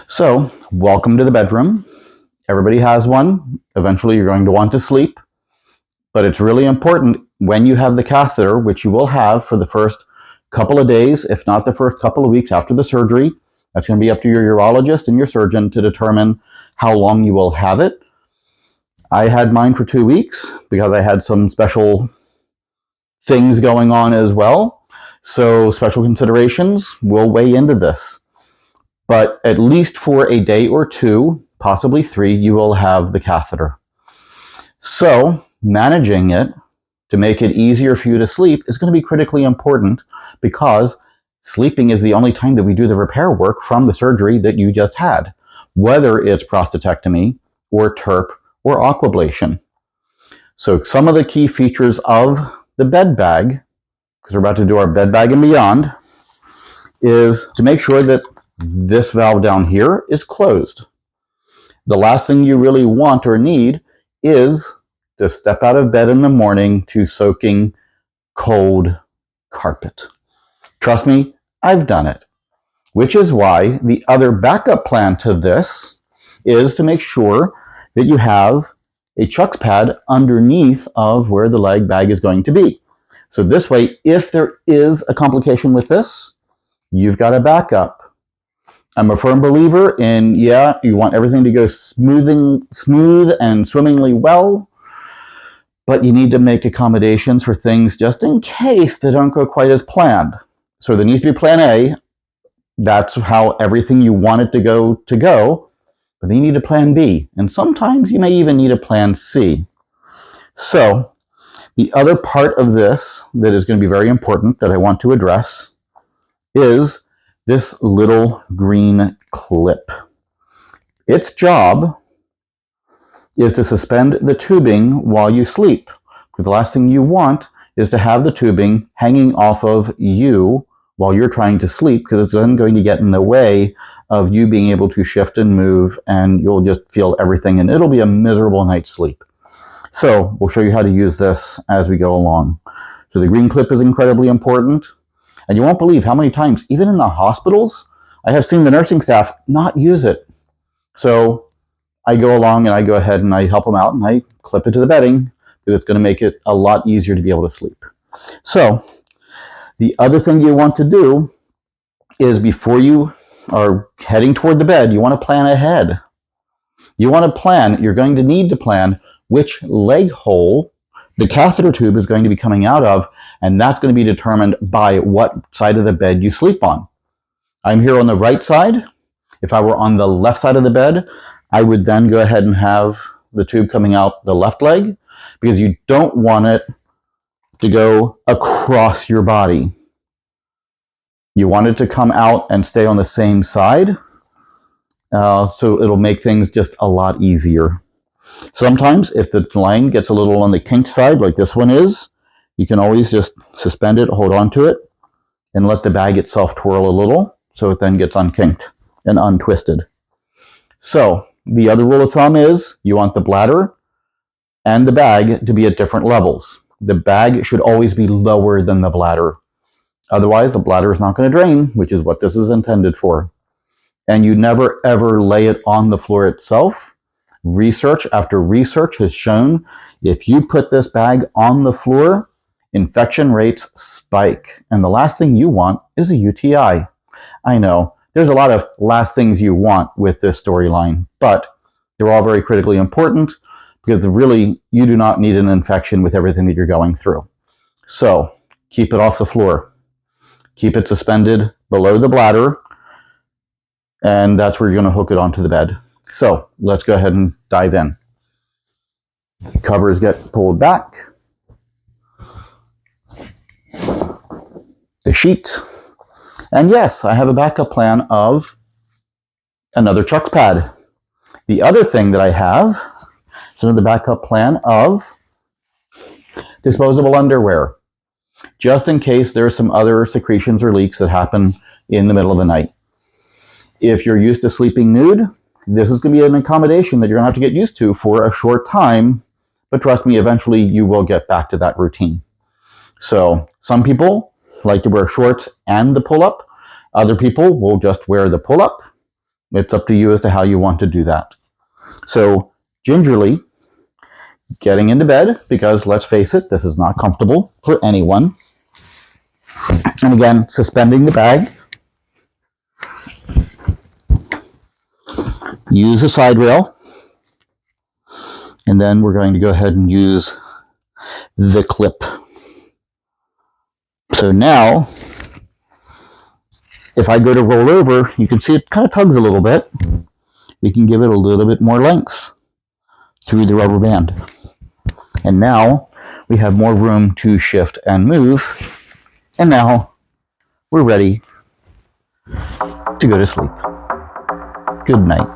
So, welcome to the bedroom. Everybody has one. Eventually, you're going to want to sleep. But it's really important when you have the catheter, which you will have for the first couple of days, if not the first couple of weeks after the surgery. That's going to be up to your urologist and your surgeon to determine how long you will have it. I had mine for 2 weeks because I had some special things going on as well. So, special considerations will weigh into this. But at least for a day or two, possibly 3, you will have the catheter. So managing it to make it easier for you to sleep is going to be critically important because sleeping is the only time that we do the repair work from the surgery that you just had, whether it's prostatectomy or TURP or aquablation. So some of the key features of the bed bag, because we're about to do our bed bag and beyond, is to make sure that this valve down here is closed. The last thing you really want or need is to step out of bed in the morning to soaking cold carpet. Trust me, I've done it. Which is why the other backup plan to this is to make sure that you have a chucks pad underneath of where the leg bag is going to be. So this way, if there is a complication with this, you've got a backup. I'm a firm believer in, you want everything to go smooth and swimmingly well, but you need to make accommodations for things just in case they don't go quite as planned. So there needs to be plan A. That's how everything you want it to go, but then you need a plan B. And sometimes you may even need a plan C. So the other part of this that is going to be very important that I want to address is this little green clip. Its job is to suspend the tubing while you sleep. Because the last thing you want is to have the tubing hanging off of you while you're trying to sleep, because it's then going to get in the way of you being able to shift and move, and you'll just feel everything, and it'll be a miserable night's sleep. So we'll show you how to use this as we go along. So the green clip is incredibly important. And you won't believe how many times, even in the hospitals, I have seen the nursing staff not use it. So I go along and I go ahead and I help them out and I clip it to the bedding because it's going to make it a lot easier to be able to sleep. So the other thing you want to do is before you are heading toward the bed, you want to plan ahead. You want to plan, you're going to need to plan which leg hole the catheter tube is going to be coming out of, and that's going to be determined by what side of the bed you sleep on. I'm here on the right side. If I were on the left side of the bed, I would then go ahead and have the tube coming out the left leg, because you don't want it to go across your body. You want it to come out and stay on the same side, so it'll make things just a lot easier. Sometimes if the line gets a little on the kinked side, like this one is, you can always just suspend it, hold on to it, and let the bag itself twirl a little so it then gets unkinked and untwisted. So the other rule of thumb is you want the bladder and the bag to be at different levels. The bag should always be lower than the bladder. Otherwise, the bladder is not going to drain, which is what this is intended for. And you never ever lay it on the floor itself. Research after research has shown if you put this bag on the floor, infection rates spike. And the last thing you want is a UTI. I know, there's a lot of last things you want with this storyline, but they're all very critically important because really you do not need an infection with everything that you're going through. So keep it off the floor. Keep it suspended below the bladder, and that's where you're going to hook it onto the bed. So let's go ahead and dive in. Covers get pulled back. The sheets. And yes, I have a backup plan of another chucks pad. The other thing that I have is another backup plan of disposable underwear, just in case there's some other secretions or leaks that happen in the middle of the night. If you're used to sleeping nude, this is going to be an accommodation that you're going to have to get used to for a short time, but trust me, eventually you will get back to that routine. So some people like to wear shorts and the pull-up. Other people will just wear the pull-up It's up to you as to how you want to do that. So gingerly getting into bed, because let's face it, this is not comfortable for anyone. And again, suspending the bag. Use a side rail. And then we're going to go ahead and use the clip. So now, if I go to roll over, you can see it kind of tugs a little bit. We can give it a little bit more length through the rubber band. And now we have more room to shift and move. And now we're ready to go to sleep. Good night.